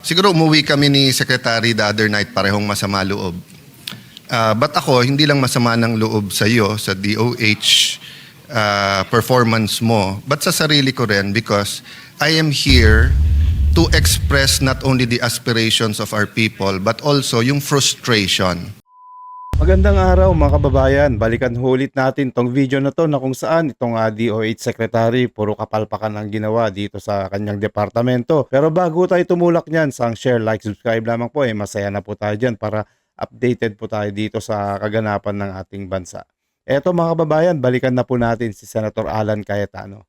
siguro umuwi kami ni Secretary the other night, parehong masama loob. But ako, hindi lang masama ng loob sa iyo, sa DOH performance mo, but sa sarili ko rin because I am here to express not only the aspirations of our people, but also yung frustration. Magandang araw mga kababayan, balikan ulit natin tong video na to na kung saan itong DOH Secretary puro kapalpakan ang ginawa dito sa kanyang departamento. Pero bago tayo tumulak niyan, sang share, like, subscribe lamang po, masaya na po tayo dyan para updated po tayo dito sa kaganapan ng ating bansa. Eto mga kababayan, balikan na po natin si Senator Alan Cayetano.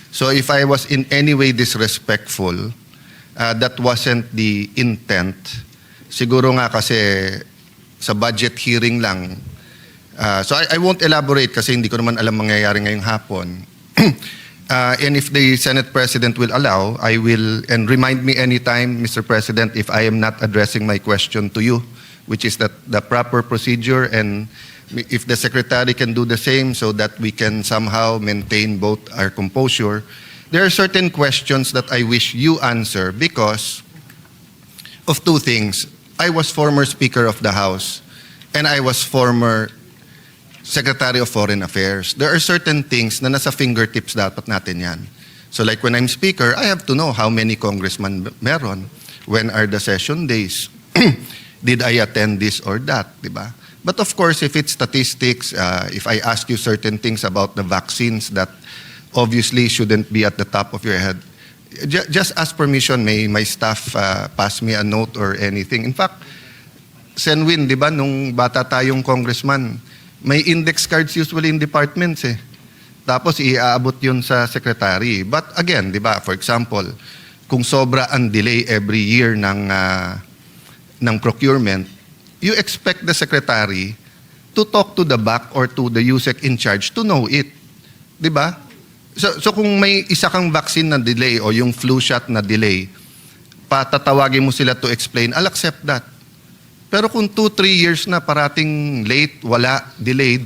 So if I was in any way disrespectful, that wasn't the intent. Siguro nga kasi sa budget hearing lang. So I won't elaborate kasi hindi ko naman alam mangyayari ngayong hapon. And if the Senate President will allow, I will, and remind me anytime, Mr. President, if I am not addressing my question to you, which is that the proper procedure, and if the Secretary can do the same so that we can somehow maintain both our composure. There are certain questions that I wish you answer because of two things. I was former Speaker of the House and I was former Secretary of Foreign Affairs. There are certain things na nasa fingertips dapat natin yan. So like when I'm Speaker, I have to know how many congressmen meron, when are the session days, did I attend this or that, di ba? But of course, if it's statistics, if I ask you certain things about the vaccines that obviously shouldn't be at the top of your head, just ask permission, may my staff pass me a note or anything. In fact, Senwin, di ba, nung bata tayong congressman, may index cards usually in departments eh. Tapos iaabot yun sa secretary. But again, di ba, for example, kung sobra ang delay every year ng procurement, you expect the secretary to talk to the back or to the USEC in charge to know it. Di ba? So kung may isa kang vaccine na delay o yung flu shot na delay, patatawagin mo sila to explain, I'll accept that. Pero kung 2-3 years na parating late, wala, delayed,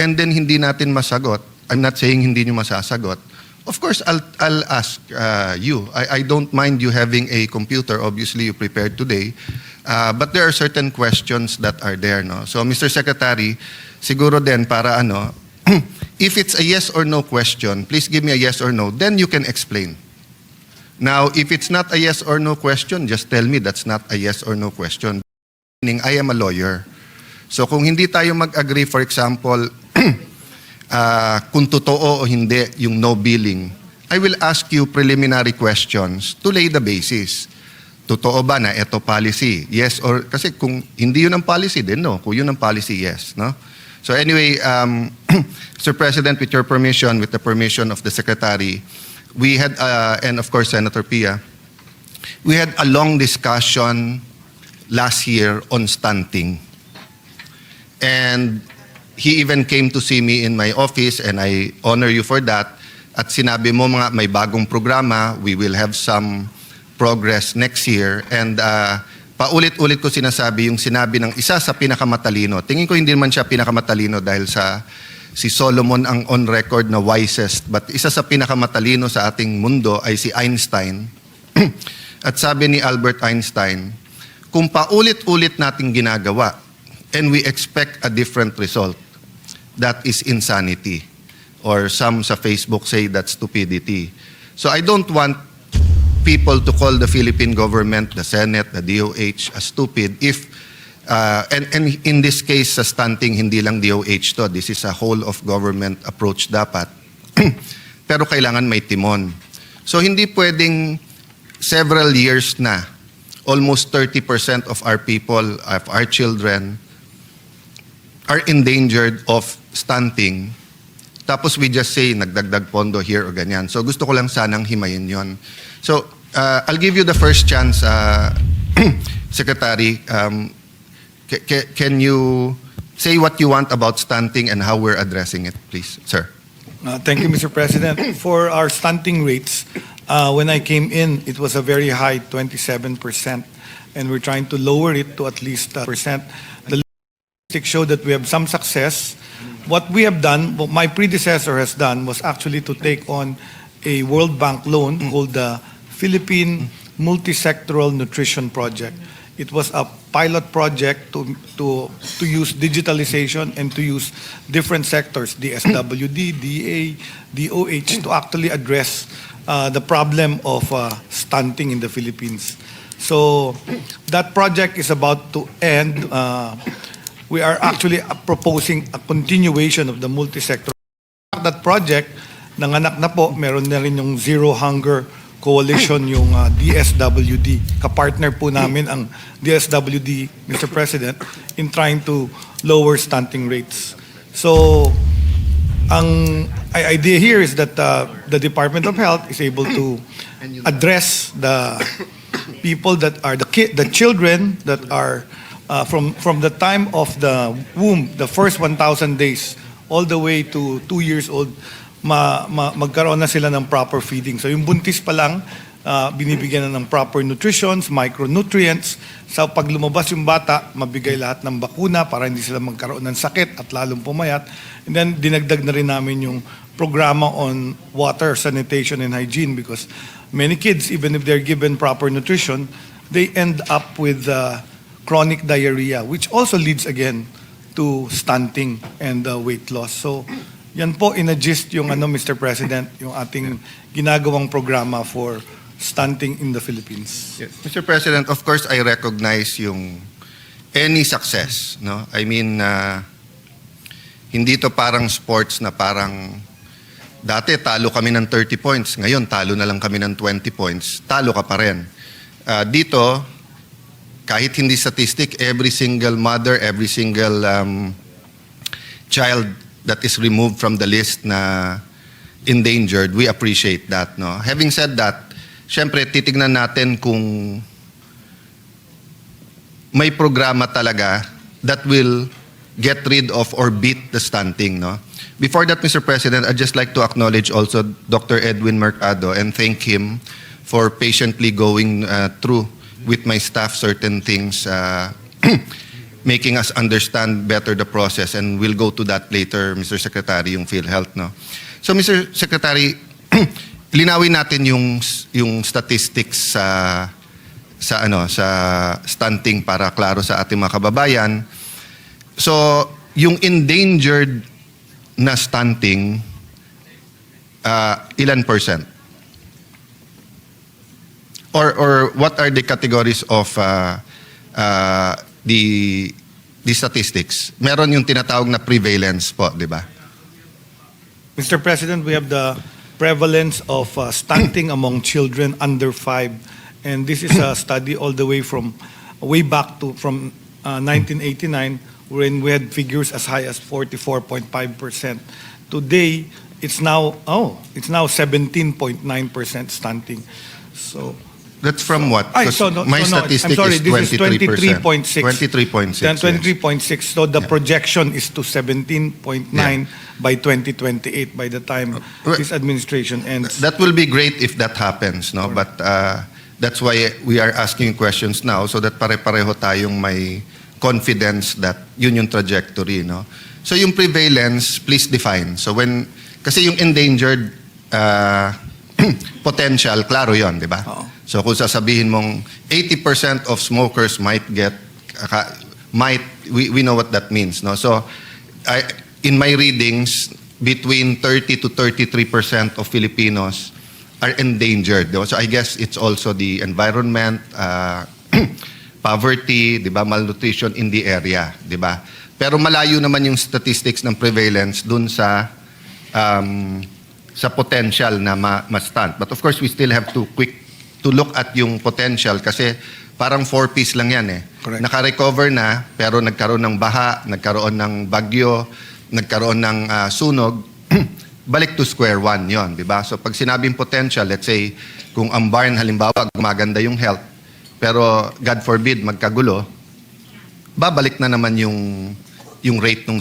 and then hindi natin masagot, I'm not saying hindi nyo masasagot, of course, I'll ask you. I don't mind you having a computer. Obviously, you prepared today. But there are certain questions that are there. No? So, Mr. Secretary, siguro din para if it's a yes or no question, please give me a yes or no, then you can explain. Now, if it's not a yes or no question, just tell me that's not a yes or no question. Meaning, I am a lawyer. So, kung hindi tayo mag-agree, for example, kung totoo o hindi yung no billing, I will ask you preliminary questions to lay the basis. Totoo ba na ito policy? Yes or... Kasi kung hindi yun ang policy, then no. Kung yun ang policy, yes. No? So anyway, Mr. President, with your permission, with the permission of the Secretary, we had, and of course Senator Pia, we had a long discussion last year on stunting. And he even came to see me in my office and I honor you for that. At sinabi mo mga may bagong programa, we will have some progress next year. And paulit-ulit ko sinasabi yung sinabi ng isa sa pinakamatalino. Tingin ko hindi man siya pinakamatalino dahil si Solomon ang on record na wisest. But isa sa pinakamatalino sa ating mundo ay si Einstein. At sabi ni Albert Einstein, kung paulit-ulit nating ginagawa and we expect a different result, that is insanity. Or some sa Facebook say that's stupidity. So I don't want people to call the Philippine government, the Senate, the DOH as stupid if, and in this case sa stunting, hindi lang DOH to, this is a whole of government approach dapat. Pero kailangan may timon. So hindi pwedeng several years na, almost 30% of our people, of our children, are endangered of stunting, tapos we just say nagdagdag pondo here or ganyan. So gusto ko lang sanang himayin yon. So I'll give you the first chance, Secretary. Can you say what you want about stunting and how we're addressing it, please, sir? Thank you, Mr. President. For our stunting rates, when I came in, it was a very high 27%, and we're trying to lower it to at least percent. The statistics show that we have some success. What we have done, what my predecessor has done, was actually to take on a World Bank loan called the Philippine multi-sectoral nutrition project. It was a pilot project to use digitalization and to use different sectors, DSWD, DA, DOH, to actually address the problem of stunting in the Philippines. So that project is about to end. We are actually proposing a continuation of the multi-sector. That project, nanganak na po, meron na rin yung Zero Hunger Coalition, yung DSWD. Kapartner po namin ang DSWD, Mr. President, in trying to lower stunting rates. So, ang idea here is that the Department of Health is able to address the people that are the children that are from the time of the womb, the first 1,000 days, all the way to 2 years old, magkaroon na sila ng proper feeding. So yung buntis pa lang, binibigyan na ng proper nutritions, micronutrients. Sa pag lumabas yung bata, mabigay lahat ng bakuna para hindi sila magkaroon ng sakit at lalong pumayat. And then dinagdag na rin namin yung programa on water, sanitation, and hygiene because many kids, even if they're given proper nutrition, they end up with chronic diarrhea, which also leads again to stunting and weight loss. So yan po in a gist yung Mr. President, yung ating ginagawang programa for stunting in the Philippines. Yes. Mr. President, of course, I recognize yung any success. No? I mean, hindi to parang sports na parang dati talo kami ng 30 points, ngayon talo na lang kami ng 20 points, talo ka pa rin. Dito, kahit hindi statistic, every single mother, every single child that is removed from the list na endangered, we appreciate that. No? Having said that, syempre, titignan natin kung may programa talaga that will get rid of or beat the stunting. No? Before that, Mr. President, I'd just like to acknowledge also Dr. Edwin Mercado and thank him for patiently going through with my staff certain things, making us understand better the process, and we'll go to that later, Mr. Secretary, yung PhilHealth, no? So, Mr. Secretary, linawin natin yung statistics sa stunting para klaro sa ating mga kababayan. So, yung endangered na stunting, ilan percent? Or what are the categories of the statistics? Meron yung tinatawag na prevalence po, di ba? Mr. President, we have the prevalence of stunting among children under 5, and this is a study all the way back to 1989, when we had figures as high as 44.5%. Today, it's now 17.9% stunting. So. That's from what? My I'm statistic sorry, is this is 23%. 23.6. 23.6. 23.6. So the Yeah. projection is to 17.9 by 2028, by the time this administration ends. That will be great if that happens, no? But that's why we are asking questions now so that pare-pareho tayong may confidence that yun yung trajectory, no? So yung prevalence, please define. So kasi yung endangered potential, klaro yon, di ba? Oo. So kung sasabihin mong 80% of smokers we know what that means, no? So in my readings, between 30 to 33% of Filipinos are endangered. No? So I guess it's also the environment, poverty, di ba, malnutrition in the area, di ba? Pero malayo naman yung statistics ng prevalence dun sa potential na ma-stunt. But of course, we still have to look at yung potential kasi parang 4 piece lang yan eh. Correct. Naka-recover na pero nagkaroon ng baha, nagkaroon ng bagyo, nagkaroon ng sunog, balik to square one yon, di ba? So pag sinabing potential, let's say kung ang barn halimbawa gumaganda yung health, pero God forbid magkagulo, babalik na naman yung rate nung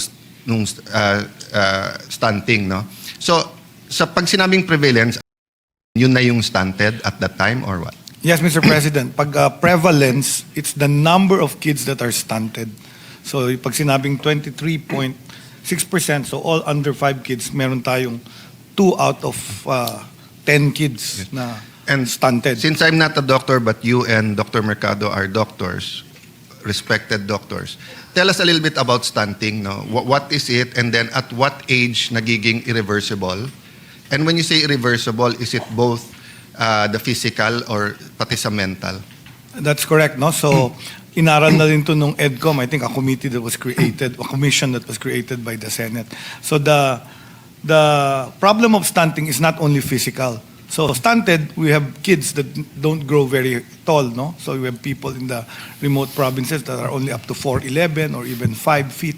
stunting, no? So sa pag sinabing prevalence, yun na yung stunted at that time or what? Yes, Mr. President. Pag prevalence, it's the number of kids that are stunted. So pag sinabing 23.6%, so all under 5 kids, meron tayong 2 out of 10 kids na And stunted. since I'm not a doctor, but you and Dr. Mercado are doctors, respected doctors, tell us a little bit about stunting. No? What is it? And then at what age nagiging irreversible? And when you say irreversible, is it both the physical or pati sa mental? That's correct, no? So, inaral na rin to nung EDCOM, I think a committee that was created, a commission that was created by the Senate. So the problem of stunting is not only physical. So stunted, we have kids that don't grow very tall, no? So we have people in the remote provinces that are only up to 4'11" or even 5 feet,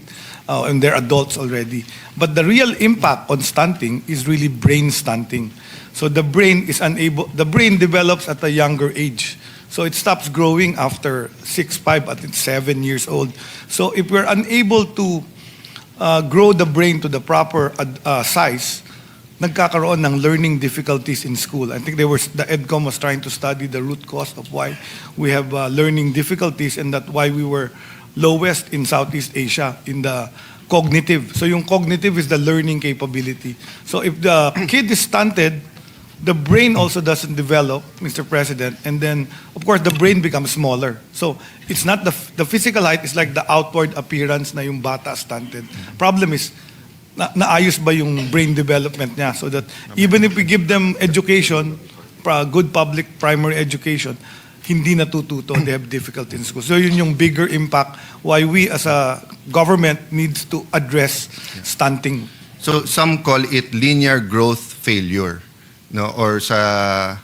and they're adults already. But the real impact on stunting is really brain stunting. So the brain develops at a younger age. So it stops growing after 6, 5, at 7 years old. So if we're unable to grow the brain to the proper size, nagkakaroon ng learning difficulties in school. I think the EDCOM was trying to study the root cause of why we have learning difficulties, and that why we were lowest in Southeast Asia in the cognitive. So yung cognitive is the learning capability. So if the kid is stunted, the brain also doesn't develop, Mr. President, and then, of course, the brain becomes smaller. So it's not the physical height, it's like the outward appearance na yung bata stunted. Problem is, naayos ba yung brain development niya, so that even if we give them education, good public primary education, hindi natututo, they have difficulty in school. So yun yung bigger impact why we as a government needs to address stunting. So some call it linear growth failure, no? Or sa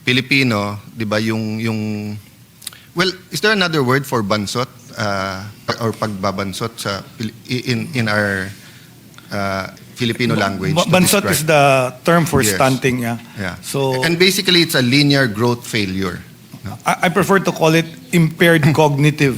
Filipino, 'di ba yung well, is there another word for bansot or pagbabansot sa in our Filipino language? to Bansot describe? is the term for Yes. stunting, yeah. Yeah. So and basically it's a linear growth failure. I prefer to call it impaired cognitive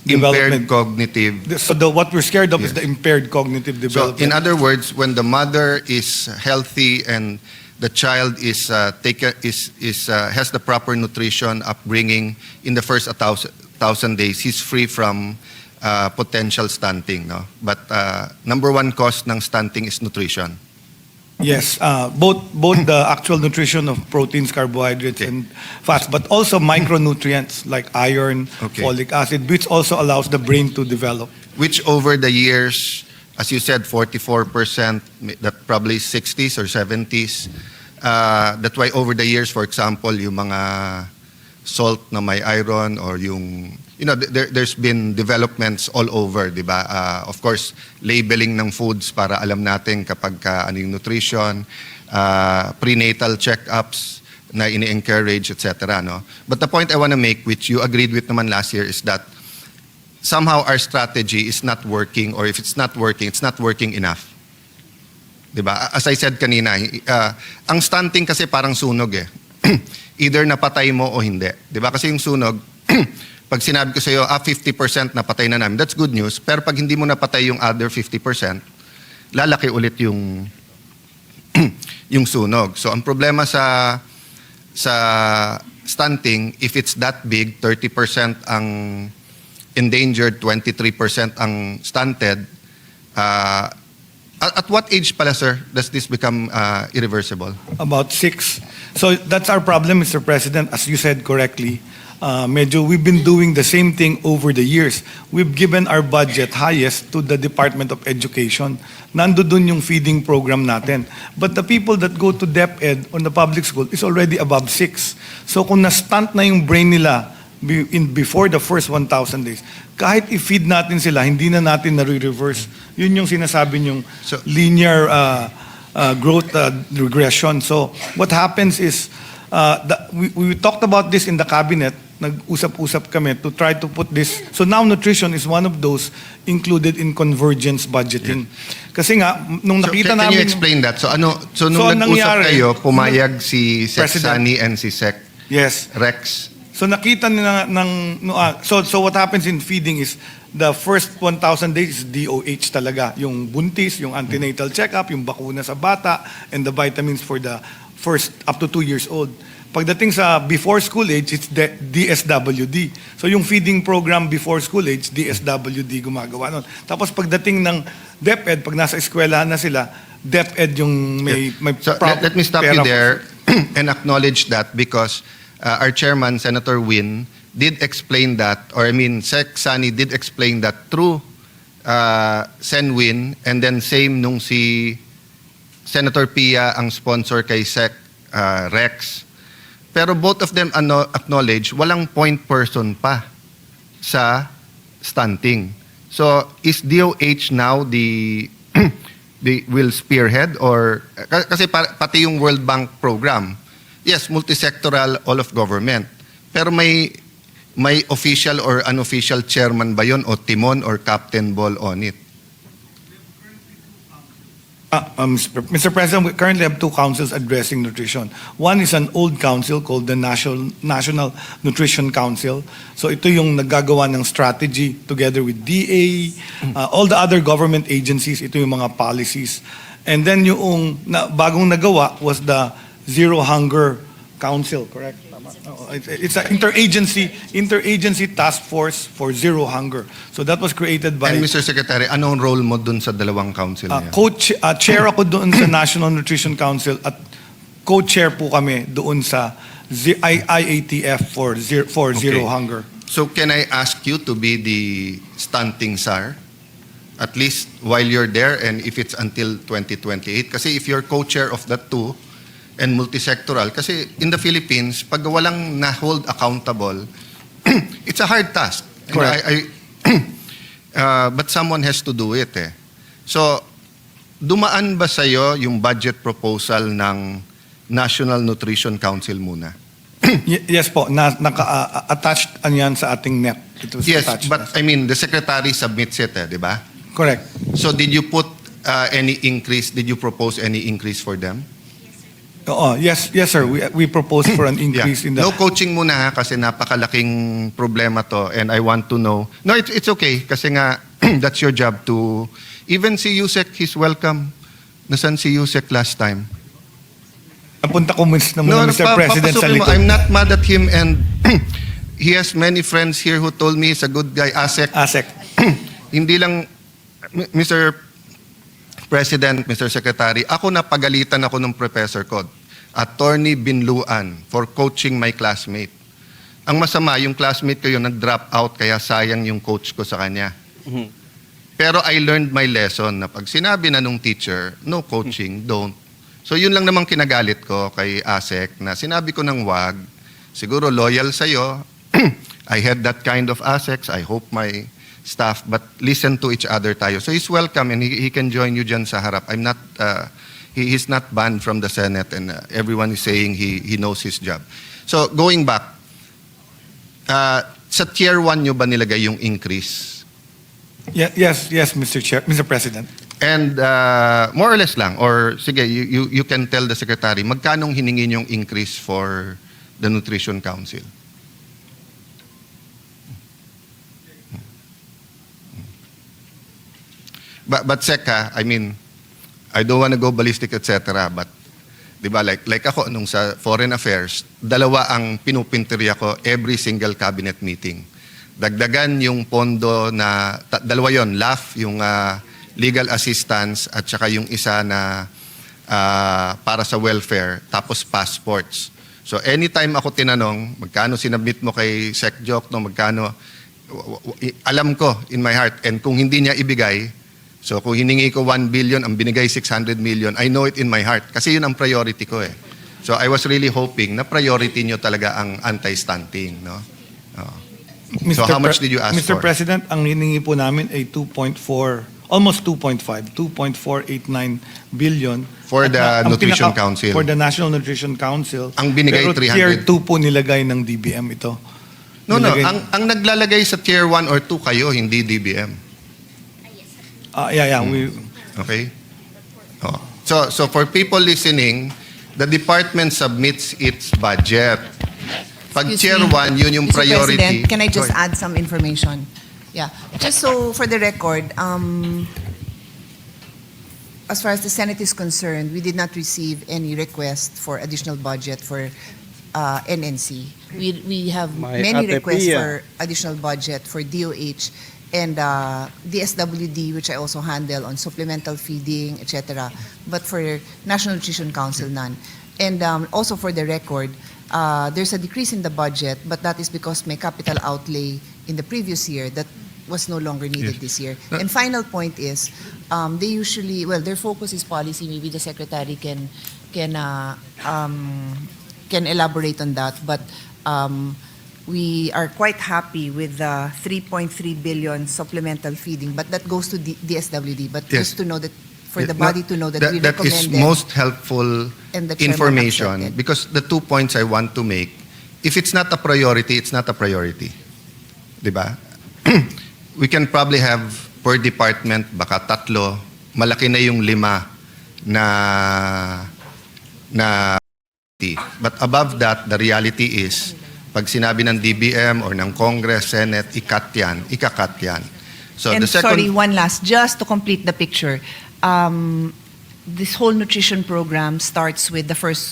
Impaired development. cognitive. So what we're scared of is Yes. the impaired cognitive So development. in other words, when the mother is healthy and the child is has the proper nutrition upbringing in the first 1,000 days, he's free from potential stunting, no? But number one cause ng stunting is nutrition. Yes, both the actual nutrition of proteins, carbohydrates, and fats, but also micronutrients like iron, Okay. folic acid, which also allows the brain to develop. Which over the years, as you said, 44%, that probably 60s or 70s. That's why over the years, for example, yung mga salt na may iron or yung, there's been developments all over, di ba? Of course, labeling ng foods para alam natin kapag ano yung nutrition, prenatal check-ups na ini-encourage, etc. No? But the point I want to make, which you agreed with naman last year, is that somehow our strategy is not working, or if it's not working enough. Diba? As I said kanina, ang stunting kasi parang sunog eh. Either napatay mo o hindi. Diba? Kasi yung sunog, pag sinabi ko sa iyo, 50% napatay na namin, that's good news. Pero pag hindi mo napatay yung other 50%, lalaki ulit yung yung sunog. So ang problema sa stunting, if it's that big, 30% ang endangered, 23% ang stunted, at what age pala, sir, does this become irreversible? About 6. So that's our problem, Mr. President, as you said correctly. Medyo we've been doing the same thing over the years. We've given our budget highest to the Department of Education. Nandoon yung feeding program natin. But the people that go to DepEd on the public school is already above 6. So kung na-stunt na yung brain nila before the first 1,000 days, kahit i-feed natin sila, hindi na natin na-reverse. Yun yung sinasabi yung linear growth regression. So what happens is, we talked about this in the cabinet, nag-usap-usap kami to try to put this. So now nutrition is one of those included in convergence budgeting. Kasi nga, nung nakita Can you namin... explain that? So nung So, nag-usap nangyari, kayo, pumayag si Sec President. Sani and si Sec Yes. Rex. So nakita nila so what happens in feeding is the first 1,000 days is DOH talaga. Yung buntis, yung antenatal checkup, yung bakuna sa bata, and the vitamins for the first up to 2 years old. Pagdating sa before school age, it's DSWD. So yung feeding program before school age, DSWD gumagawa nun. Tapos pagdating ng DepEd, pag nasa eskwelahan na sila, DepEd yung may So prop- let me stop pera you for- there. and acknowledge that because our chairman, Senator Win, did explain that, or I mean, Sec Sani did explain that through Sen Win, and then same nung si Senator Pia ang sponsor kay Sec Rex. Pero both of them acknowledge walang point person pa sa stunting. So is DOH now the will spearhead, or kasi pati yung World Bank program, yes, multisectoral, all of government, pero may official or unofficial chairman ba yun, o timon or captain ball on it? Mr. President, we currently have two councils addressing nutrition. One is an old council called the National Nutrition Council. So ito yung naggagawa ng strategy together with DA, all the other government agencies, ito yung mga policies. And then yung bagong nagawa was the Zero Hunger Council, correct? It's an interagency task force for zero hunger. So that was created by... And Mr. Secretary, anong role mo dun sa dalawang council niya? Chair ako doon sa National Nutrition Council at co-chair po kami doon sa IATF for Zero Hunger. So can I ask you to be the stunting SAR? At least while you're there, and if it's until 2028? Kasi if you're co-chair of that two, and multisectoral, kasi in the Philippines, pag walang na-hold accountable, it's a hard task. Correct. But someone has to do it eh. So, dumaan ba sa'yo yung budget proposal ng National Nutrition Council muna? Yes po, naka-attached yan sa ating NEP. It was Yes, attached. but I mean, the secretary submits it eh, di ba? Correct. So, did you put any increase, did you propose any increase for them? Yes, sir. We proposed for an increase in the... No coaching muna ha, kasi napakalaking problema to, and I want to know. No, it's okay kasi nga that's your job to... Even si Yusek, he's welcome. Nasaan si Yusek last time? Napunta ko muna Mr. President sa papasukin mo. likod. I'm not mad at him, and he has many friends here who told me he's a good guy. Asek. Hindi lang, Mr. President, Mr. Secretary, ako napagalitan ako ng professor ko, Attorney Binluan, for coaching my classmate. Ang masama, yung classmate ko yun nag-drop out, kaya sayang yung coach ko sa kanya. Pero I learned my lesson na pag sinabi na nung teacher, no coaching, don't. So yun lang namang kinagalit ko kay Asek, na sinabi ko ng wag, siguro loyal sa'yo. I had that kind of Aseks. I hope my staff, but listen to each other tayo. So he's welcome, and he can join you dyan sa harap. I'm not, he's not banned from the Senate, and everyone is saying he knows his job. So going back, sa tier 1 nyo ba nilagay yung increase? Yes, Mr. President. And more or less lang, or sige, you can tell the Secretary, magkanong hiningin yung increase for the Nutrition Council? But Seka, I mean, I don't want to go ballistic, etc. But, di ba, like ako, nung sa Foreign Affairs, dalawa ang pinupinteriya ko every single cabinet meeting. Dagdagan yung pondo na, dalawa yon, LAF, yung legal assistance, at saka yung isa na para sa welfare, tapos passports. So anytime ako tinanong, magkano sinabit mo kay Sec Joc, no, magkano, alam ko in my heart, and kung hindi niya ibigay, so kung hiningi ko 1 billion, ang binigay 600 million, I know it in my heart. Kasi yun ang priority ko eh. So I was really hoping na priority nyo talaga ang anti-stunting. No? So how much did you ask Mr. for? President, ang hiningi po namin ay 2.4, almost 2.5, 2.489 billion. For the Nutrition Council. For the National Nutrition Council. Ang binigay, Pero 300. tier 2 po nilagay ng DBM ito. No, Nilagay- ang naglalagay sa tier 1 or 2 kayo, hindi DBM. We, Okay? Oh. So for people listening, the department submits its budget. Pag Excuse tier me, 1, yun yung Mr. priority. President, can I just Sorry. add some information? Yeah, just so for the record, as far as the Senate is concerned, we did not receive any request for additional budget for NNC. We have May many Ate requests Pia. for additional budget for DOH and DSWD, which I also handle on supplemental feeding, etc. But for National Nutrition Council, none. And also for the record, there's a decrease in the budget, but that is because may capital outlay in the previous year that was no longer needed Yes. this year. And final point is, they usually, well, their focus is policy. Maybe the secretary can elaborate on that. But we are quite happy with the 3.3 billion supplemental feeding, but that goes to DSWD. But Yes. just to know that, for the No, body to know that we that recommend is them. most helpful And the chairman information accepted. because the 2 points I want to make, if it's not a priority, it's not a priority. Diba? We can probably have per department baka 3, malaki na yung 5 na but above that, the reality is pag sinabi ng DBM or ng Congress, Senate, ikakat yan. So And the second sorry, one last, just to complete the picture. This whole nutrition program starts with the first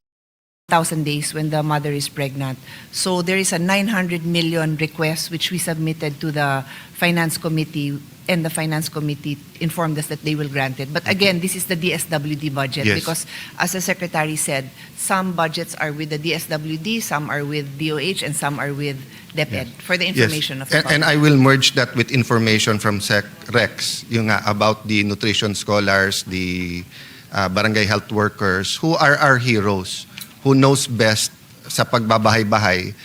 1,000 days when the mother is pregnant. So there is a 900 million request which we submitted to the Finance Committee, and the Finance Committee informed us that they will grant it. But again, this is the DSWD budget Yes. because, as the Secretary said, some budgets are with the DSWD, some are with DOH, and some are with DepEd, for the information of the And I will merge that with information from Sec Rex, yung nga, about the nutrition scholars, the barangay health workers, who are our heroes, who knows best sa pagbabahay-bahay.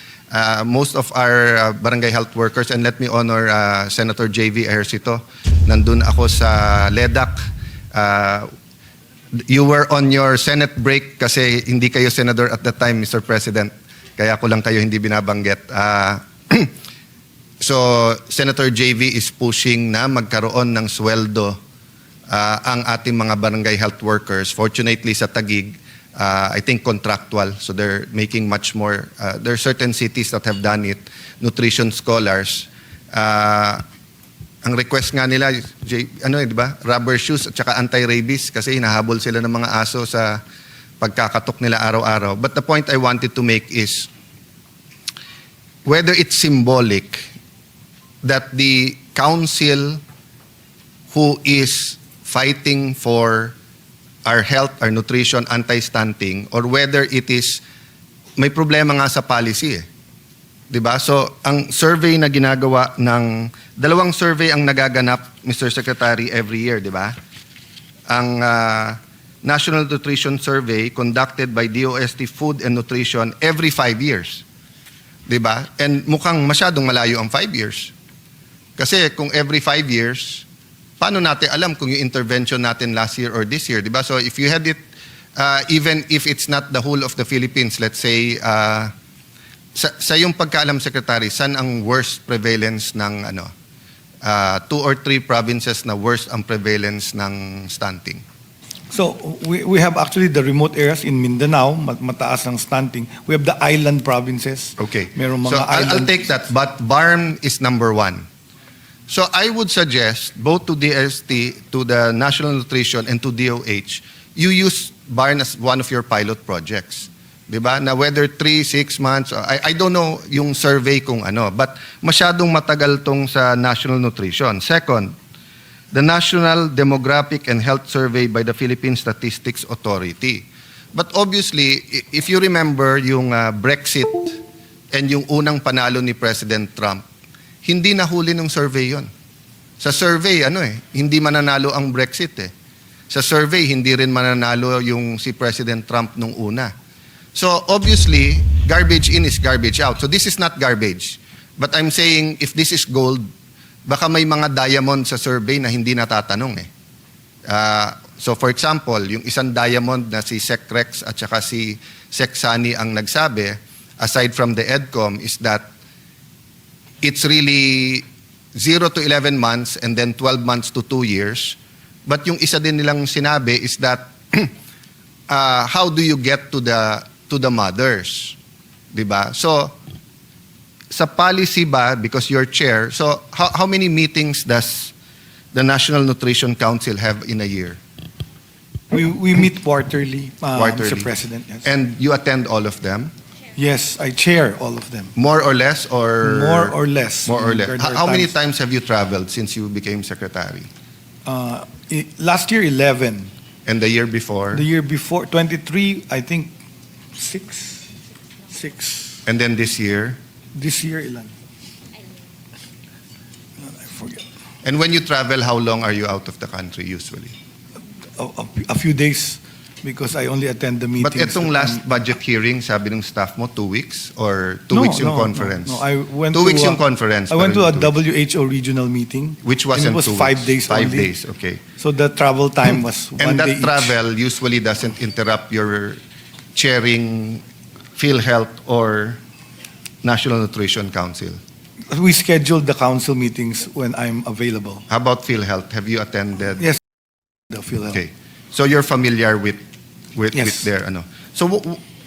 Most of our barangay health workers, and let me honor Senator J.V. Ejercito, nandun ako sa LEDAC. You were on your Senate break kasi hindi kayo senador at the time, Mr. President. Kaya ko lang kayo hindi binabanggit. So, Senator JV is pushing na magkaroon ng sweldo ang ating mga barangay health workers. Fortunately, sa Taguig, I think contractual. So, they're making much more. There are certain cities that have done it. Nutrition scholars. Ang request nga nila, di ba? Rubber shoes at saka anti-rabies kasi hinahabol sila ng mga aso sa pagkakatok nila araw-araw. But the point I wanted to make is whether it's symbolic that the council who is fighting for our health, our nutrition, anti-stunting, or whether it is, may problema nga sa policy eh. Diba? So, ang survey na ginagawa ng, 2 survey ang nagaganap, Mr. Secretary, every year, di ba? Ang National Nutrition Survey conducted by DOST Food and Nutrition every 5 years. Di ba? And mukhang masyadong malayo ang 5 years. Kasi kung every 5 years, paano natin alam kung yung intervention natin last year or this year, di ba? So if you had it, even if it's not the whole of the Philippines, let's say, sa yung pagkaalam, Secretary, saan ang worst prevalence ng 2 or 3 provinces na worst ang prevalence ng stunting? So we have actually the remote areas in Mindanao, mataas ang stunting. We have the island provinces. Okay. Merong mga So I'll island. take that, but BARM is number 1. So I would suggest both to DST, to the National Nutrition, and to DOH, you use BARM as one of your pilot projects. Diba? Na whether 3, 6 months, I don't know yung survey kung ano, but masyadong matagal tong sa National Nutrition. Second, the National Demographic and Health Survey by the Philippine Statistics Authority. But obviously, if you remember yung Brexit and yung unang panalo ni President Trump, hindi nahuli ng survey yon. Sa survey, hindi mananalo ang Brexit eh. Sa survey, hindi rin mananalo yung si President Trump nung una. So obviously, garbage in is garbage out. So this is not garbage. But I'm saying, if this is gold, baka may mga diamond sa survey na hindi natatanong eh. So for example, yung isang diamond na si Sec Rex at saka si Sec Sani ang nagsabi, aside from the EDCOM, is that it's really 0 to 11 months and then 12 months to 2 years. But yung isa din nilang sinabi is that how do you get to the mothers? Diba? So, sa policy ba, because you're chair, so how many meetings does the National Nutrition Council have in a year? We meet quarterly, Quarterly. Mr. President. Yes. And you attend all of them? Yes, I chair all of them. More or less? Or More or less. More or less. There are How many times- times have you traveled since you became secretary? Last year, 11. And the year before? The year before, 23, I think Six. And then this year? This year, ilan? I forget. And when you travel, how long are you out of the country usually? A few days because I only attend the meetings. But itong last budget hearing, sabi ng staff mo, 2 weeks? Or 2 weeks yung conference? No, I went 2 weeks to yung conference. I went to pero a yung 2 weeks. WHO regional meeting. Which and wasn't it was 2 5 weeks. days 5 only. days, okay. So the travel time was one And day that each. travel usually doesn't interrupt your chairing PhilHealth or National Nutrition Council. We scheduled the council meetings when I'm available. How about PhilHealth? Have you attended? Yes, the PhilHealth. Okay. So you're familiar with Yes. their ano. So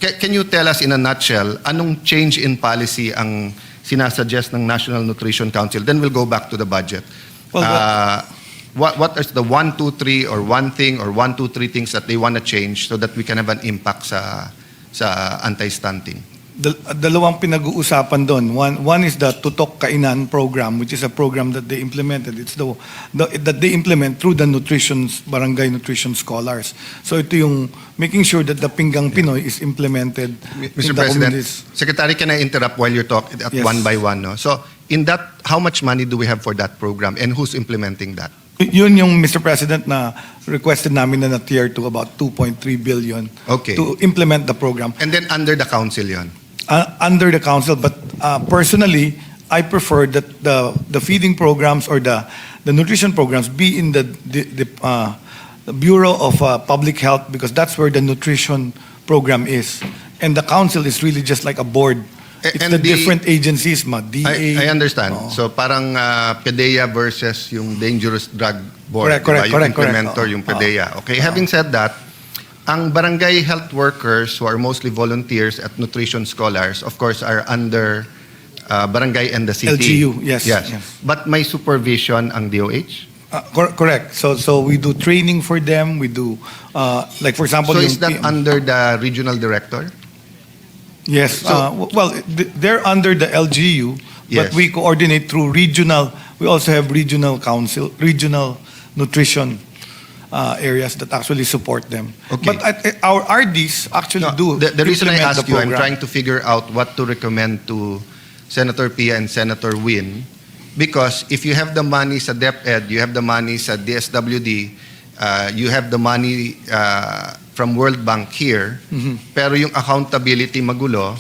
can you tell us in a nutshell anong change in policy ang sinasuggest ng National Nutrition Council? Then we'll go back to the budget. Well, What is the 1, 2, 3 or one thing or 1, 2, 3 things that they want to change so that we can have an impact sa anti-stunting? Dalawang pinag-uusapan doon. One is the Tutok Kainan program, which is a program that they implemented. It's that they implement through the barangay nutrition scholars. So ito yung making sure that the Pinggang Pinoy is implemented in Mr. the President, communities. Secretary, can I interrupt while you're talking at Yes. one by one? No? So in that, how much money do we have for that program and who's implementing that? Yun yung, Mr. President, na requested namin na tier to about 2.3 billion Okay. to implement the program. And then under the council yon. Under the council, but personally, I prefer that the feeding programs or the nutrition programs be in the Bureau of Public Health because that's where the nutrition program is, and the council is really just like a board. It's And the the- different agencies, DA. I understand. Oh. So parang PDEA versus yung Dangerous Drug Board. Correct, diba? correct, Yung implementer, correct. yung PDEA. Okay, having said that, ang barangay health workers who are mostly volunteers at nutrition scholars, of course, are under barangay and the city. LGU, yes, yes. But may supervision ang DOH? Correct. So we do training for them. We do, like for example, So yung is that under the regional director? Yes. So- Well, they're under the LGU, Yes. but we coordinate through regional. We also have regional council, regional nutrition areas that actually support them. Okay. But our RDs actually do. The reason I implement ask the you, I'm program. trying to figure out what to recommend to Senator Pia and Senator Win, because if you have the money sa DepEd, you have the money sa DSWD, you have the money from World Bank here, pero yung accountability magulo,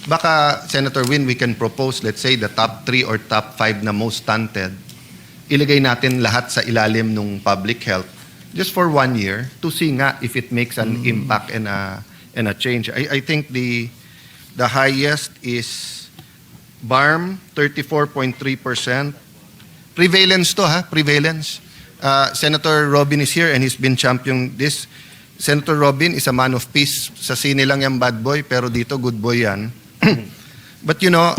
baka, Senator Win, we can propose, let's say, the top 3 or top 5 na most stunted, ilagay natin lahat sa ilalim ng public health just for 1 year to see nga if it makes an impact and a change. I think the highest is BARM, 34.3%. Prevalence to, ha? Prevalence. Senator Robin is here and he's been championing this. Senator Robin is a man of peace. Sa sine lang yung bad boy, pero dito good boy yan. But you know,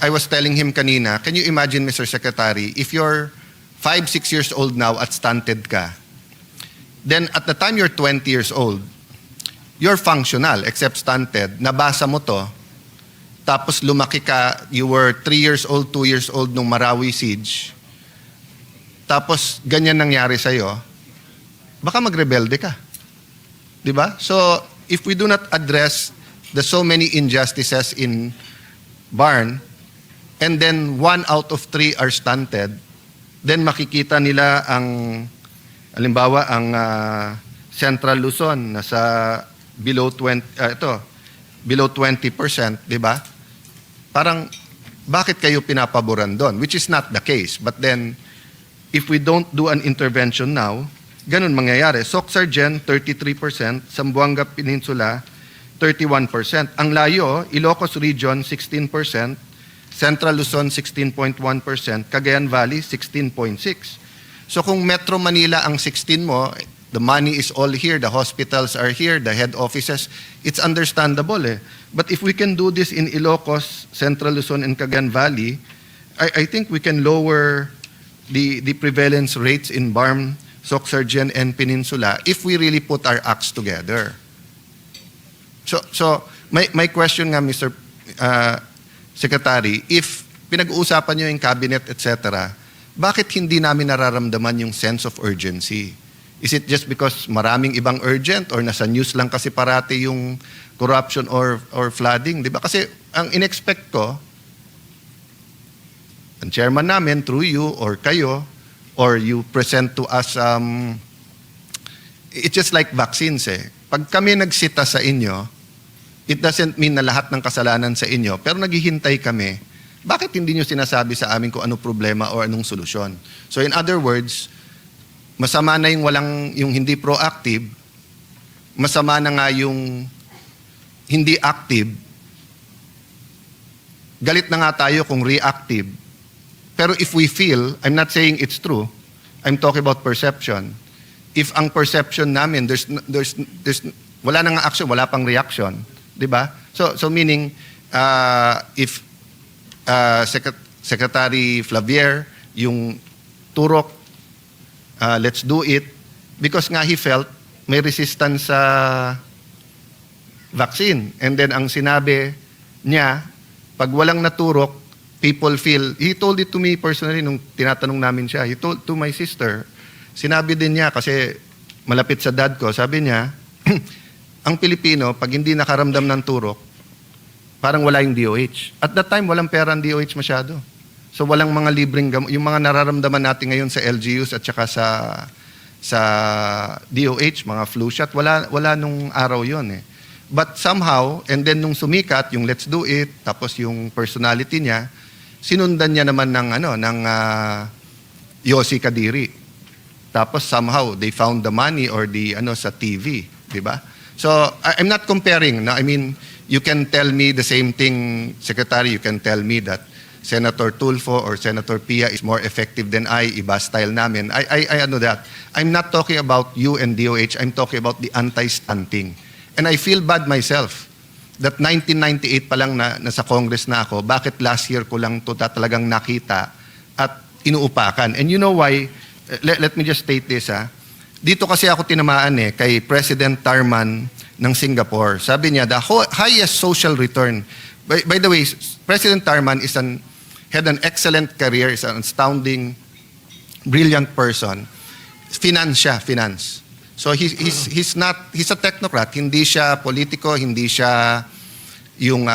I was telling him kanina, can you imagine, Mr. Secretary, if you're 5, 6 years old now at stunted ka, then at the time you're 20 years old, you're functional except stunted. Nabasa mo to, tapos lumaki ka, you were 3 years old, 2 years old nung Marawi siege, tapos ganyan nangyari sa'yo, baka magrebelde ka. Di ba? So, if we do not address the so many injustices in Barn, and then 1 out of 3 are stunted, then makikita nila ang, halimbawa, ang Central Luzon, nasa below 20%, below 20%, di ba? Parang, bakit kayo pinapaboran doon? Which is not the case. But then, if we don't do an intervention now, ganun mangyayari. Soc-Sargen, 33%, Zamboanga Peninsula, 31%. Ang layo, Ilocos Region, 16%, Central Luzon, 16.1%, Cagayan Valley, 16.6%. So kung Metro Manila ang 16 mo, the money is all here, the hospitals are here, the head offices, it's understandable eh. But if we can do this in Ilocos, Central Luzon, and Cagayan Valley, I think we can lower the prevalence rates in BARM, Soc-Sargen, and Peninsula if we really put our acts together. So my question nga, Mr. Secretary, if pinag-uusapan nyo yung cabinet, etc., bakit hindi namin nararamdaman yung sense of urgency? Is it just because maraming ibang urgent or nasa news lang kasi parati yung corruption or flooding, 'di ba? Kasi ang inexpect ko, ang chairman namin through you or kayo or you present to us it's just like vaccines eh. Pag kami nagsita sa inyo, it doesn't mean na lahat ng kasalanan sa inyo, pero naghihintay kami. Bakit hindi nyo sinasabi sa amin kung ano problema o anong solusyon? So in other words, masama na yung hindi proactive, masama na nga yung hindi active, galit na nga tayo kung reactive. Pero if we feel, I'm not saying it's true, I'm talking about perception. If ang perception namin, there's wala nang action, wala pang reaction, 'di ba? So meaning if Secretary Flavier yung turok, let's do it because nga he felt may resistance sa vaccine. And then ang sinabi niya, pag walang naturok, people feel, he told it to me personally nung tinatanong namin siya, he told to my sister, sinabi din niya kasi malapit sa dad ko, sabi niya, ang Pilipino, pag hindi nakaramdam ng turok, parang wala yung DOH. At that time, walang pera ang DOH masyado. So walang mga libreng gamot. Yung mga nararamdaman natin ngayon sa LGUs at saka sa DOH, mga flu shot, wala nung araw yon eh. But somehow, and then nung sumikat, yung let's do it, tapos yung personality niya, sinundan niya naman ng Yossi Kadiri. Tapos somehow they found the money or the sa TV, 'di ba? So I'm not comparing. No? I mean, you can tell me the same thing, Secretary, you can tell me that Senator Tulfo or Senator Pia is more effective than I, iba style namin. I know that. I'm not talking about you and DOH, I'm talking about the anti-stunting. And I feel bad myself that 1998 pa lang nasa Congress na ako, bakit last year ko lang to talagang nakita at inuupakan. And you know why? Let me just state this Dito kasi ako tinamaan kay President Tarman ng Singapore. Sabi niya, the highest social return. By the way, President Tarman had an excellent career, is an astounding, brilliant person. Finance. So he's a technocrat, hindi siya politiko, hindi siya yung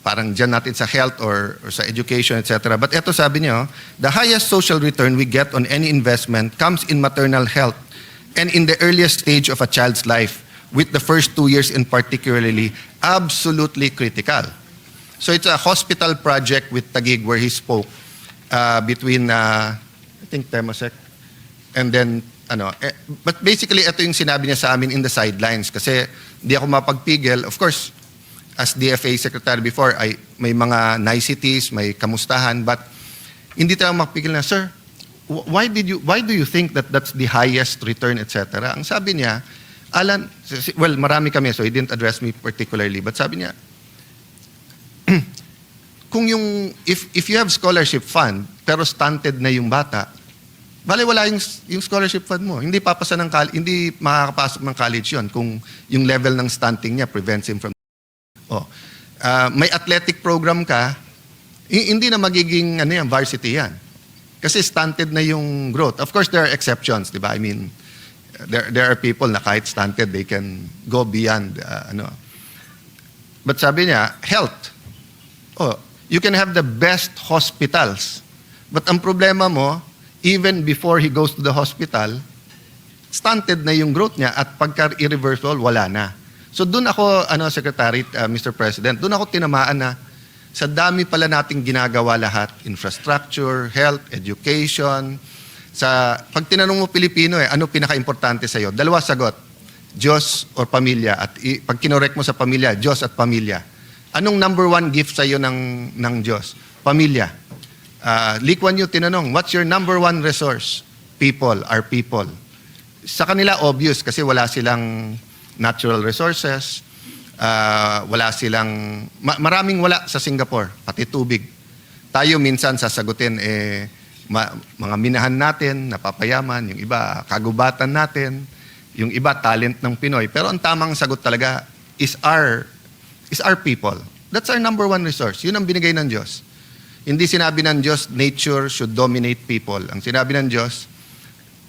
parang dyan natin sa health or sa education, etc. But eto sabi niyo, the highest social return we get on any investment comes in maternal health and in the earliest stage of a child's life, with the first 2 years in particularly absolutely critical. So it's a hospital project with Taguig where he spoke between, I think, Temasek, and then, but basically, ito yung sinabi niya sa amin in the sidelines kasi di ako mapagpigil. Of course, as DFA Secretary before, may mga niceties, may kamustahan, but hindi tayo mapigil na, sir, why do you think that that's the highest return, etc.? Ang sabi niya, Alan, well, marami kami, so he didn't address me particularly, but sabi niya, kung if you have scholarship fund, pero stunted na yung bata, bale wala yung scholarship fund mo. Hindi papasa ng hindi makakapasok ng college yon kung yung level ng stunting niya prevents him from may athletic program ka, hindi na magiging varsity yan. Kasi stunted na yung growth. Of course, there are exceptions, di ba? I mean, there are people na kahit stunted, they can go beyond, But sabi niya, health. You can have the best hospitals. But ang problema mo, even before he goes to the hospital, stunted na yung growth niya at pagka irreversible, wala na. So doon ako, Secretary, Mr. President, doon ako tinamaan na sa dami pala nating ginagawa lahat, infrastructure, health, education. Pag tinanong mo Pilipino, ano pinaka-importante sa'yo? Dalawa sagot, Diyos or pamilya. At pag kinorek mo sa pamilya, Diyos at pamilya. Anong number one gift sa'yo ng Diyos? Pamilya. Lee Kuan Yew tinanong, what's your number one resource? People, our people. Sa kanila, obvious, kasi wala silang natural resources, wala silang, maraming wala sa Singapore, pati tubig. Tayo minsan sasagutin, mga minahan natin, napapayaman, yung iba, kagubatan natin, yung iba, talent ng Pinoy. Pero ang tamang sagot talaga is our people. That's our number one resource. Yun ang binigay ng Diyos. Hindi sinabi ng Diyos, nature should dominate people. Ang sinabi ng Diyos,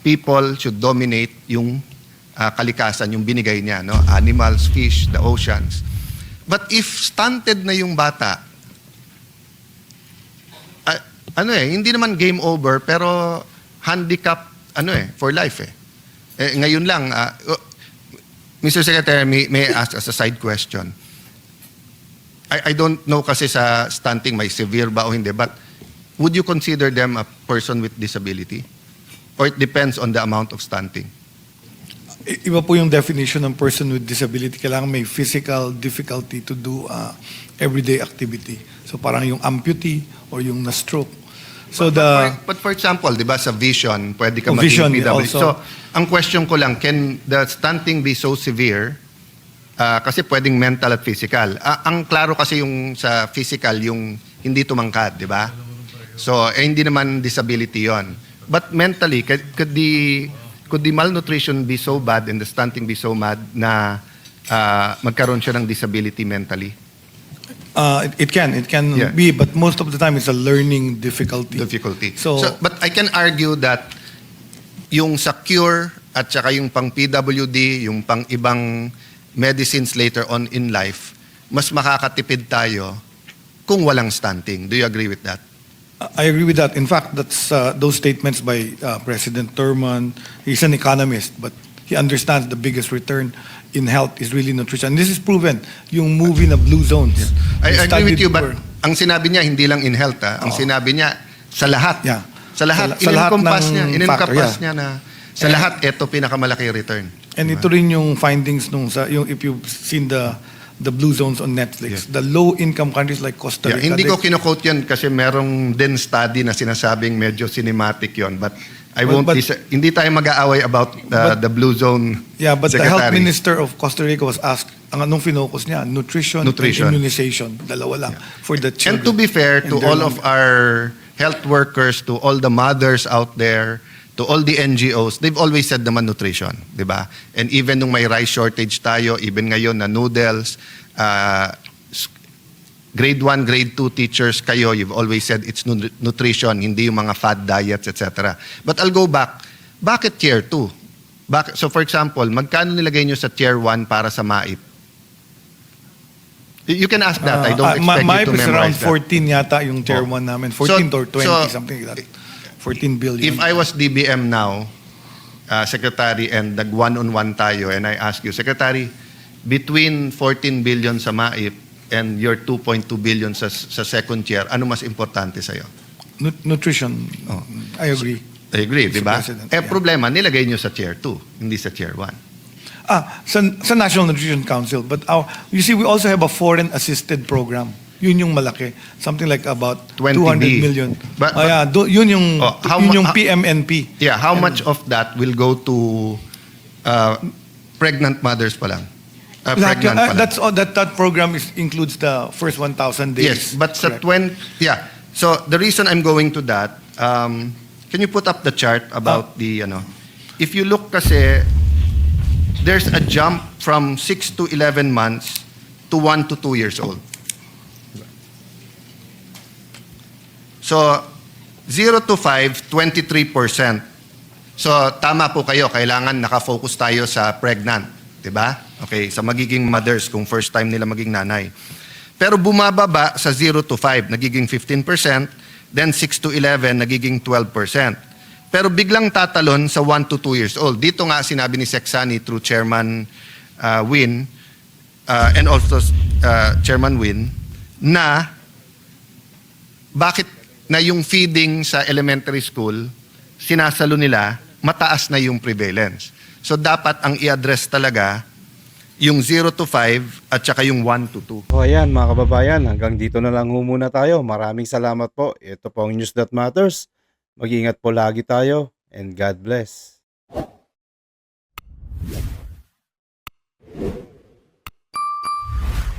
people should dominate yung kalikasan, yung binigay niya, no? Animals, fish, the oceans. But if stunted na yung bata, hindi naman game over, pero handicap, for life eh. Ngayon lang, Mr. Secretary, may I ask as a side question? I don't know kasi sa stunting may severe ba o hindi, but would you consider them a person with disability? Or it depends on the amount of stunting? Iba po yung definition ng person with disability. Kailangan may physical difficulty to do everyday activity. So parang yung amputee or yung na-stroke. So But for example, di ba sa vision, pwede ka Vision maging PWD. also. So, ang question ko lang, can the stunting be so severe? Kasi pwedeng mental at physical. Ang klaro kasi yung sa physical, yung hindi tumangkad, di ba? So, hindi naman disability yon. But mentally, could the malnutrition be so bad and the stunting be so bad na magkaroon siya ng disability mentally? it can Yeah. be, but most of the time it's a learning difficulty. So But I can argue that yung sa cure at saka yung pang PWD, yung pang ibang medicines later on in life, mas makakatipid tayo kung walang stunting. Do you agree with that? I agree with that. In fact, that's those statements by President Thurman. He's an economist, but he understands the biggest return in health is really nutrition. This is proven. Yung movie na Blue Zones. I agree with studied you, but for- ang sinabi niya hindi lang in health, Ang sinabi niya sa lahat. Yeah. Sa lahat. Sa lahat In-encompass ng niya. factor, In-encompass yeah. niya na sa lahat, ito pinakamalaki return. And ito rin yung findings nung yung if you've seen the Blue Zones on Netflix, the low-income countries like Costa Yeah, Rica. hindi they- ko kino-quote yun kasi merong din study na sinasabing medyo cinematic yon, but hindi tayo mag-aaway about the Blue Zone. Yeah, but the health Secretary. minister of Costa Rica was asked, ang anong focus niya, nutrition, Nutrition. and immunization. Dalawa lang for the children. And to be fair And to their all of our health workers, to all the mothers out there, to all the NGOs, they've always said naman nutrition, di ba? And even nung may rice shortage tayo, even ngayon na noodles, grade 1, grade 2 teachers kayo, you've always said it's nutrition, hindi yung mga fad diets, etc. But I'll go back. Bakit tier 2? So for example, magkano nilagay nyo sa tier 1 para sa MAIP? You can ask that. I don't expect my you to is around memorize that. 14 yata yung tier Oh. 1 namin. 14 or 20, so- something like that. 14 billion. If I was DBM now, Secretary, and nag-one-on-one tayo, and I ask you, Secretary, between 14 billion sa MAIP and your 2.2 billion sa second tier, ano mas importante sa'yo? Nutrition. Oh. I agree. I agree, di ba? Mr. President, yeah. Problema, nilagay nyo sa tier 2, hindi sa tier 1. Sa National Nutrition Council, but you see, we also have a foreign assisted program. Yun yung malaki. Something like about 20B. 200 million. But- yeah, yun yung, how yun mu- yung how- PMNP. Yeah, how much of that will go to pregnant mothers pa lang? Lahat Pregnant yun. pa lang. That's all, that program includes the first 1,000 days. Yes, but sa Correct. So the reason I'm going to that, can you put up the chart about if you look kasi, there's a jump from 6 to 11 months to 1 to 2 years old. So 0 to 5, 23%. So tama po kayo, kailangan nakafocus tayo sa pregnant, 'di ba? Okay, sa magiging mothers kung first time nila maging nanay. Pero bumababa sa 0 to 5, nagiging 15%, then 6 to 11, nagiging 12%. Pero biglang tatalon sa 1 to 2 years old. Dito nga sinabi ni Sexani through Chairman Win and also Chairman Win na bakit na yung feeding sa elementary school, sinasalo nila, mataas na yung prevalence. So dapat ang i-address talaga yung 0 to 5 at saka yung 1 to 2. O ayan mga kababayan, hanggang dito na lang ho muna tayo. Maraming salamat po. Ito po ang News That Matters. Mag-ingat po lagi tayo and God bless.